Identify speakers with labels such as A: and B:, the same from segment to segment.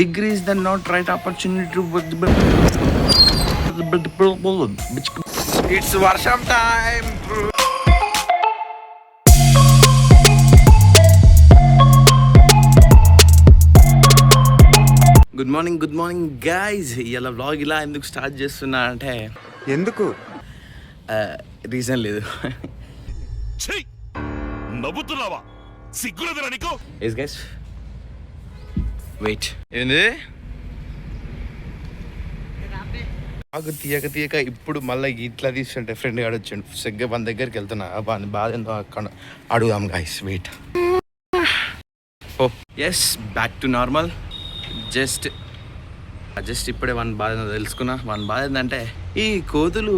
A: Degree is the not right opportunity to it's Varsham time. Good morning guys. ఇలా vlog ఇలా ఎందుకు start చేస్తున్నా అంటే
B: ఎందుకు
A: రీజన్ లేదు.
C: నవ్వుతున్నావా? సిగ్గులేదురా నీకు?
A: ఎస్ గైస్ వెయిట్, ఏంది ఆగు తీయక ఇప్పుడు మళ్ళీ ఇట్లా తీసుకుంటే ఫ్రెండ్ గాడు వచ్చాడు. సెగ్గా మన దగ్గరికి వెళ్తున్నా, వాని బాధ ఎంతో అక్కడ అడుగుదాం guys. Wait. Oh yes, back to normal. Just ఇప్పుడే వన్ బాధ తెలుసుకున్నా. వన్ బాధ ఏంటంటే ఈ కోతులు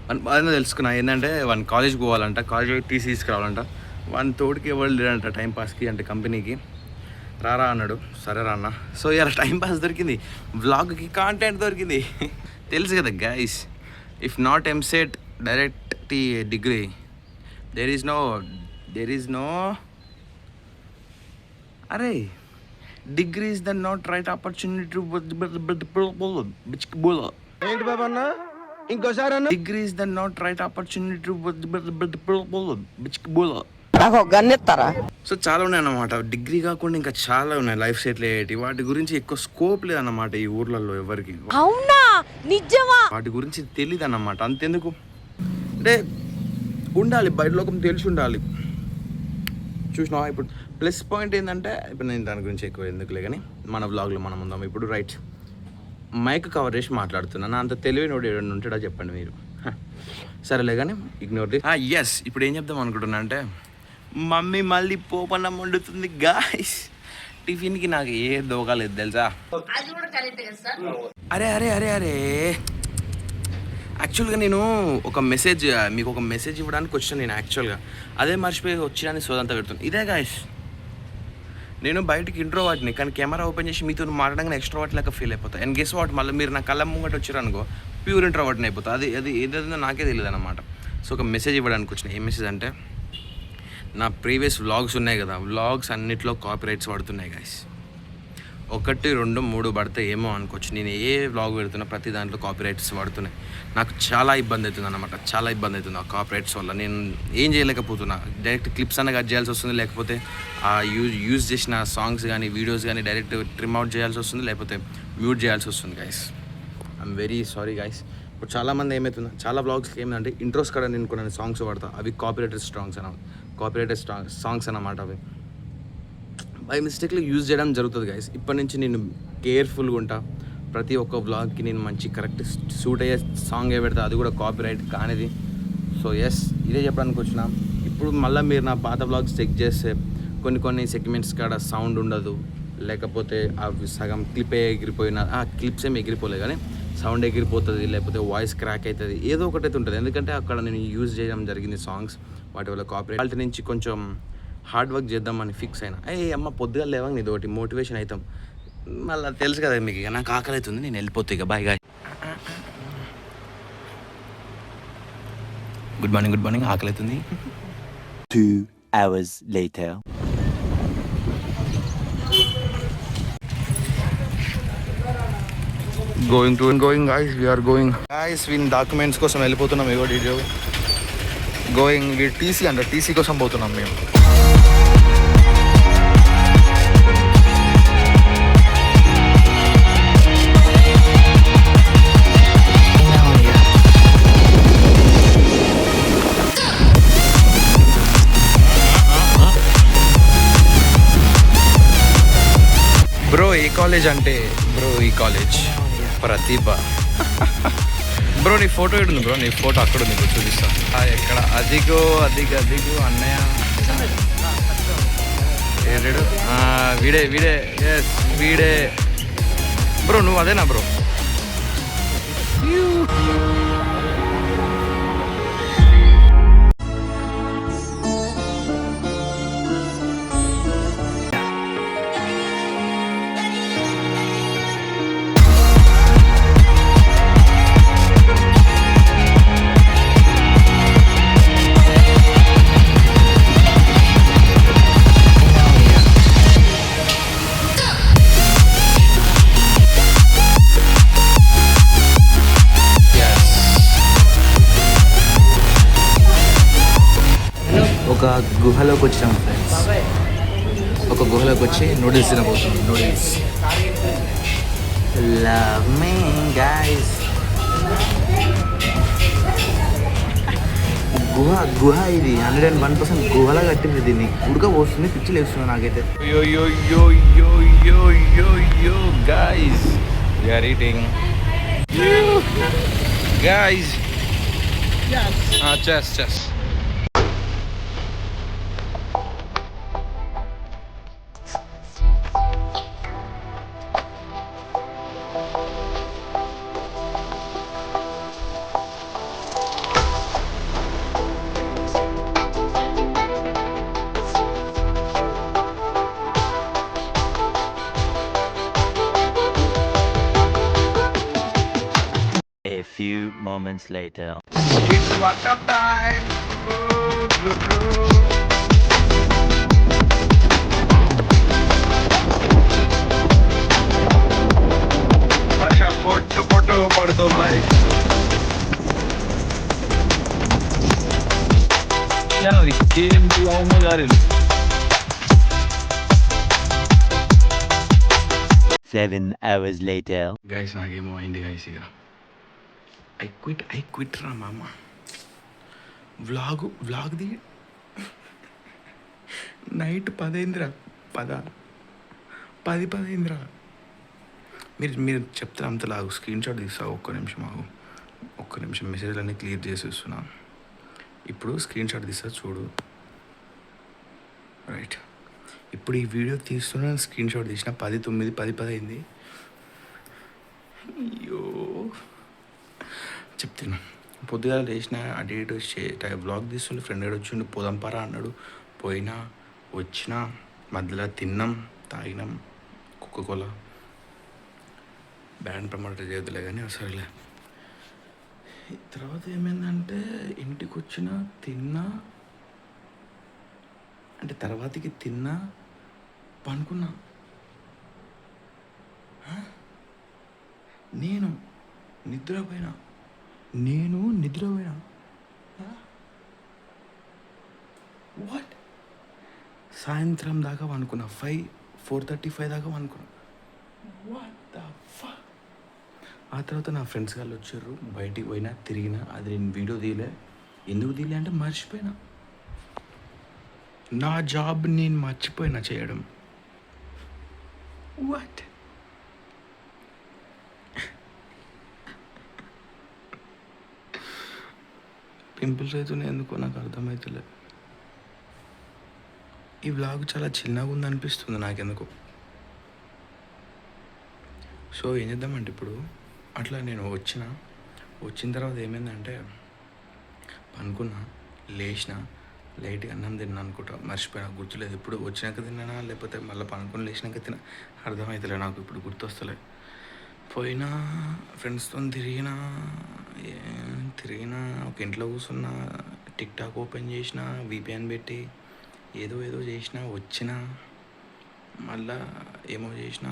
A: వన్ బాధ తెలుసుకున్నా. ఏంటంటే వన్ కాలేజ్కి పోవాలంట, కాలేజ్ టీసీ తీసుకురావాలంట. వన్ తోటికి ఎవరు లేడంట టైంపాస్కి, అంటే కంపెనీకి రారా అన్నాడు. సరే రా అన్న. సో ఇలా టైంపాస్ దొరికింది, వ్లాగ్కి కాంటెంట్ దొరికింది. తెలుసు కదా guys, if not EAMCET direct degree there is no అరే degree is the not right opportunity.
B: ఏంటి బాబా అన్న ఇంకోసారి అన్న?
A: Degree is the not right opportunity.
D: నాకు గన్నెత్తారా?
A: సో చాలా ఉన్నాయి అన్నమాట. డిగ్రీ కాకుండా ఇంకా చాలా ఉన్నాయి లైఫ్ సెటిల్ అయ్యేటి. వాటి గురించి ఎక్కువ స్కోప్ లేదన్నమాట ఈ ఊర్లలో ఎవరికి.
D: అవునా? నిజమా?
A: వాటి గురించి తెలియదు అన్నమాట. అంతెందుకు అంటే ఉండాలి, బయట లోకం తెలిసి ఉండాలి. చూసినా ఇప్పుడు ప్లస్ పాయింట్ ఏంటంటే, ఇప్పుడు నేను దాని గురించి ఎక్కువ ఎందుకులే కానీ మన వ్లాగ్లో మనం ఉందాం ఇప్పుడు. రైట్, మైక్ కవర్ చేసి మాట్లాడుతున్నాను. అంత తెలివి నోడు ఏడు ఉంటాడా చెప్పండి మీరు. సరేలే కానీ ఇగ్నోర్ ది. ఎస్, ఇప్పుడు ఏం చెప్దాం అనుకుంటున్నా అంటే, మమ్మీ మళ్ళీ పోపన్నం వండుతుంది గాయస్. టిఫిన్కి నాకు ఏ దోకాలేదు తెలుసా. అరే అరే అరే అరే యాక్చువల్గా నేను మీకు ఒక మెసేజ్ ఇవ్వడానికి వచ్చాను నేను. యాక్చువల్గా అదే మర్చిపోయి వచ్చినాన్ని సోదంతా పెడుతున్నాను. ఇదే గాయస్, నేను బయటకి ఇంట్రోవర్ట్ని, కానీ కెమెరా ఓపెన్ చేసి మీతో మాట్లాడగానే ఎక్స్ట్రోవర్ట్ లాగా ఫీల్ అయిపోతాను. అండ్ గెస్ వాట్, మళ్ళీ మీరు నా కళ్ళ ముంగట వచ్చారనుకో ప్యూర్ ఇంట్రోవర్ట్ని అయిపోతా. అది ఏదైనా నాకే తెలియదు అనమాట. సో ఒక మెసేజ్ ఇవ్వడానికి వచ్చిన. ఏ మెసేజ్ అంటే, నా ప్రీవియస్ వ్లాగ్స్ ఉన్నాయి కదా, వ్లాగ్స్ అన్నిట్లో కాపీరైట్స్ పడుతున్నాయి గాయస్. 1, 2, 3 పడితే ఏమో అనుకోవచ్చు. నేను ఏ వ్లాగ్ పెడుతున్నా ప్రతి దాంట్లో కాపీరైట్స్ పడుతున్నాయి. నాకు చాలా ఇబ్బంది అవుతుంది అనమాట. చాలా ఇబ్బంది అవుతుంది ఆ కాపీరైట్స్ వల్ల. నేను ఏం చేయలేకపోతున్నా. డైరెక్ట్ క్లిప్స్ అన్న కట్ చేయాల్సి వస్తుంది, లేకపోతే ఆ యూజ్ చేసిన సాంగ్స్ కానీ వీడియోస్ కానీ డైరెక్ట్ ట్రిమ్ అవుట్ చేయాల్సి వస్తుంది, లేకపోతే మ్యూట్ చేయాల్సి వస్తుంది guys. I'm very sorry guys. ఇప్పుడు చాలామంది ఏమవుతుందో, చాలా వ్లాగ్స్కి ఏమిటంటే ఇంట్రోస్ కూడా నేను కొన్ని సాంగ్స్ వాడతా, అవి కాపీరైటెడ్ సాంగ్స్ అన్నమాట. అవి బై మిస్టేక్లో యూజ్ చేయడం జరుగుతుంది గైస్. ఇప్పటి నుంచి నేను కేర్ఫుల్గా ఉంటా. ప్రతి ఒక్క వ్లాగ్కి నేను మంచి కరెక్ట్ సూట్ అయ్యే సాంగ్ పెడతా, అది కూడా కాపీరైట్ కానిది. సో ఎస్, ఇదే చెప్పడానికి వచ్చిన. ఇప్పుడు మళ్ళీ మీరు నా పాత వ్లాగ్స్ చెక్ చేస్తే కొన్ని సెగ్మెంట్స్ కాడ సౌండ్ ఉండదు, లేకపోతే అవి సగం ఎగిరిపోయిన క్లిప్స్ ఏమి ఎగిరిపోలేదు కానీ సౌండ్ ఎగిరిపోతుంది, లేకపోతే వాయిస్ క్రాక్ అవుతుంది, ఏదో ఒకటైతే ఉంటుంది. ఎందుకంటే అక్కడ నేను యూజ్ చేయడం జరిగింది సాంగ్స్, వాటి వల్ల కాపీరైట్. వాళ్ళ నుంచి కొంచెం హార్డ్ వర్క్ చేద్దామని ఫిక్స్ అయినా. అమ్మ పొద్దుగా లేవా నీది ఒకటి మోటివేషన్ అవుతాం. మళ్ళీ తెలుసు కదా మీకు, ఇక నాకు ఆకలి అవుతుంది, నేను వెళ్ళిపోతా ఇక. Bye guy. గుడ్ మార్నింగ్, ఆకలి అవుతుంది.
E: 2 hours later.
A: Going guys, we are going guys. వీన్ డాక్యుమెంట్స్ కోసం వెళ్ళిపోతున్నాం. ఏవో డీటెయిల్ గోయింగ్ వీ టీసీ అంట, టీసీ కోసం పోతున్నాం మేము. బ్రో ఏ కాలేజ్ అంటే, బ్రో ఈ కాలేజ్ ప్రతిభ. బ్రో నీ ఫోటో ఏడుంది బ్రో? నీ ఫోటో అక్కడ ఉంది బ్రో, చూపిస్తా. ఎక్కడ? అదిగో అన్నయ్య. ఏడు వీడే ఎస్ వీడే బ్రో. నువ్వు అదేనా బ్రో?
F: గుహలోకి వచ్చాం ఫ్రెండ్స్. ఒక గుహలోకి వచ్చి నూడిల్స్ తినబోతున్నాం. నూడిల్స్ లవ్ మీ గైస్. గుహ ఇది 101% గుహలా కట్టింది. దీన్ని ఉడకపోస్తుంది, పిచ్చి లేస్తుంది నాకైతే.
A: Yo guys, we are eating. Guys, chess.
E: A few moments later.
A: It's workout time. పొట్టు పడుతున్నాయి.
E: Seven hours later.
A: గైస్ నాకేమో అయింది గైస్. ఇక ఐ క్విట్ రా మామ. వ్లాగ్ది నైట్ 10 అయిందిరా. 10 అయిందిరా. మీరు చెప్తే అంతలాగు స్క్రీన్ షాట్ తీస్తా. ఒక్క నిమిషం మెసేజ్లన్నీ క్లియర్ చేసేస్తున్నా. ఇప్పుడు స్క్రీన్ షాట్ తీస్తా చూడు. రైట్, ఇప్పుడు ఈ వీడియో తీస్తున్నా. స్క్రీన్ షాట్ తీసిన 10:09, 10 అయింది. అయ్యో చెప్తున్నా. పొద్దుగా లేచిన అటు ఇటు వ్లాగ్ తీస్తుండే. ఫ్రెండ్ గడు వచ్చిండు, పోదంపారా అన్నాడు. పోయినా వచ్చినా మధ్యలో తిన్నాం, తాగినాం కోకోకోలా. బ్రాండ్ ప్రమోట్ చేయదులే కానీ అసలులే. తర్వాత ఏమైందంటే ఇంటికి వచ్చిన తిన్నా, అంటే తర్వాతకి తిన్నా, పనుకున్నా. నేను నిద్రపోయినా. వాట్? సాయంత్రం దాకా అనుకున్నా. 4:35 దాకా అనుకున్నా. What the fuck. ఆ తర్వాత నా ఫ్రెండ్స్ వాళ్ళు వచ్చారు. బయటికి పోయినా, తిరిగినా. అది నేను వీడియో తీయలే. ఎందుకు తీయలే అంటే మర్చిపోయినా. నా జాబ్ నేను మర్చిపోయినా చేయడం. వాట్? పింపుల్స్ అవుతున్నాయి ఎందుకో నాకు అర్థమవుతలే. ఈ వ్లాగ్ చాలా చిన్నగా ఉందనిపిస్తుంది నాకెందుకు. సో ఏం చేద్దామంటే ఇప్పుడు అట్లా నేను వచ్చిన తర్వాత ఏమైందంటే పనుకున్నా, లేచిన, లైట్గా అన్నం తిన్నా అనుకుంటా. మర్చిపోయినా, గుర్తులేదు. ఇప్పుడు వచ్చినాక తిన్నానా లేకపోతే మళ్ళీ పనుకొని లేచినాక తిన్నా అర్థమవుతలే నాకు. ఇప్పుడు గుర్తొస్తలే. పోయినా, ఫ్రెండ్స్తో తిరిగినా, ఒక ఇంట్లో కూర్చున్నా, టిక్ టాక్ ఓపెన్ చేసిన, VPN పెట్టి ఏదో చేసిన, వచ్చిన, మళ్ళా ఏమో చేసిన,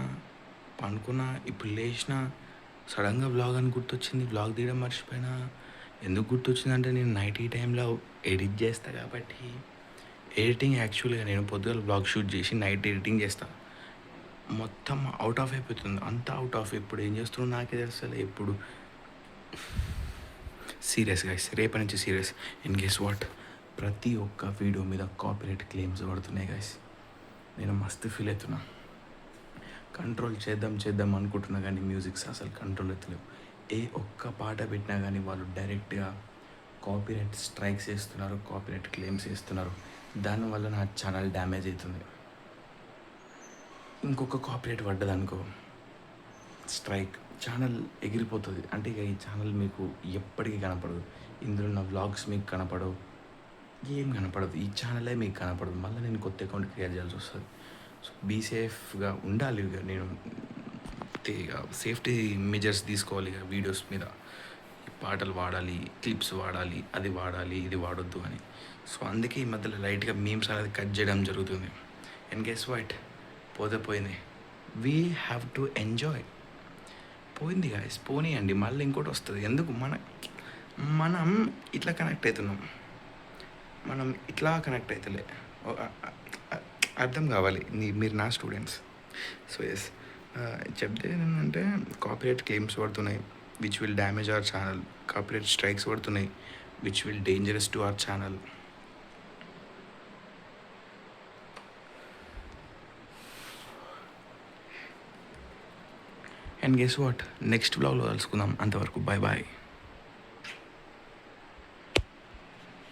A: పనుకున్నా. ఇప్పుడు లేచిన, సడన్గా వ్లాగ్ అని గుర్తొచ్చింది. వ్లాగ్ తీయడం మర్చిపోయినా. ఎందుకు గుర్తొచ్చిందంటే నేను నైట్ ఈ టైంలో ఎడిట్ చేస్తా కాబట్టి. ఎడిటింగ్ యాక్చువల్గా నేను పొద్దుగాల వ్లాగ్ షూట్ చేసి నైట్ ఎడిటింగ్ చేస్తా. మొత్తం అవుట్ ఆఫ్ అయిపోతుంది. అంతా అవుట్ ఆఫ్. ఇప్పుడు ఏం చేస్తున్నావు నాకే తెలుస్తలే. ఇప్పుడు సీరియస్ గైస్, రేపటి నుంచి సీరియస్. ఇన్ గెస్ వాట్, ప్రతి ఒక్క వీడియో మీద కాపీరైట్ క్లెయిమ్స్ పడుతున్నాయి గైస్. నేను మస్తు ఫీల్ అవుతున్నా. కంట్రోల్ చేద్దాం అనుకుంటున్నా కానీ మ్యూజిక్స్ అసలు కంట్రోల్ అవుతలేవు. ఏ ఒక్క పాట పెట్టినా కానీ వాళ్ళు డైరెక్ట్గా కాపీరైట్ స్ట్రైక్స్ వేస్తున్నారు, కాపీరైట్ క్లెయిమ్స్ వేస్తున్నారు. దానివల్ల నా ఛానల్ డ్యామేజ్ అవుతుంది. ఇంకొక కాపీరైట్ పడ్డదనుకో, స్ట్రైక్, ఛానల్ ఎగిరిపోతుంది. అంటే ఇక ఈ ఛానల్ మీకు ఎప్పటికీ కనపడదు. ఇందులో నా వ్లాగ్స్ మీకు కనపడవు, ఏం కనపడదు. ఈ ఛానలే మీకు కనపడదు. మళ్ళీ నేను కొత్త అకౌంట్ క్రియేట్ చేయాల్సి వస్తుంది. సో బీ సేఫ్గా ఉండాలి. ఇక నేను ఇక సేఫ్టీ మెజర్స్ తీసుకోవాలి. ఇక వీడియోస్ మీద పాటలు వాడాలి, క్లిప్స్ వాడాలి, అది వాడాలి, ఇది వాడొద్దు అని. సో అందుకే ఈ మధ్యలో లైట్గా మీమ్స్ అనేది కట్ చేయడం జరుగుతుంది. అండ్ గెస్ వాట్, పోతే పోయింది. We have to enjoy. పోయింది గాయస్, పోనీయండి, మళ్ళీ ఇంకోటి వస్తుంది. ఎందుకు మనం ఇట్లా కనెక్ట్ అవుతున్నాం. మనం ఇట్లా కనెక్ట్ అవుతలే అర్థం కావాలి మీరు నా స్టూడెంట్స్. సో ఎస్, చెప్తే ఏంటంటే కాపీరైట్ క్లెయిమ్స్ పడుతున్నాయి which will damage our channel. Copyright strikes పడుతున్నాయి which will dangerous to our channel. And guess what, next బ్లాగ్లో కలుసుకుందాం. అంతవరకు బాయ్ బాయ్.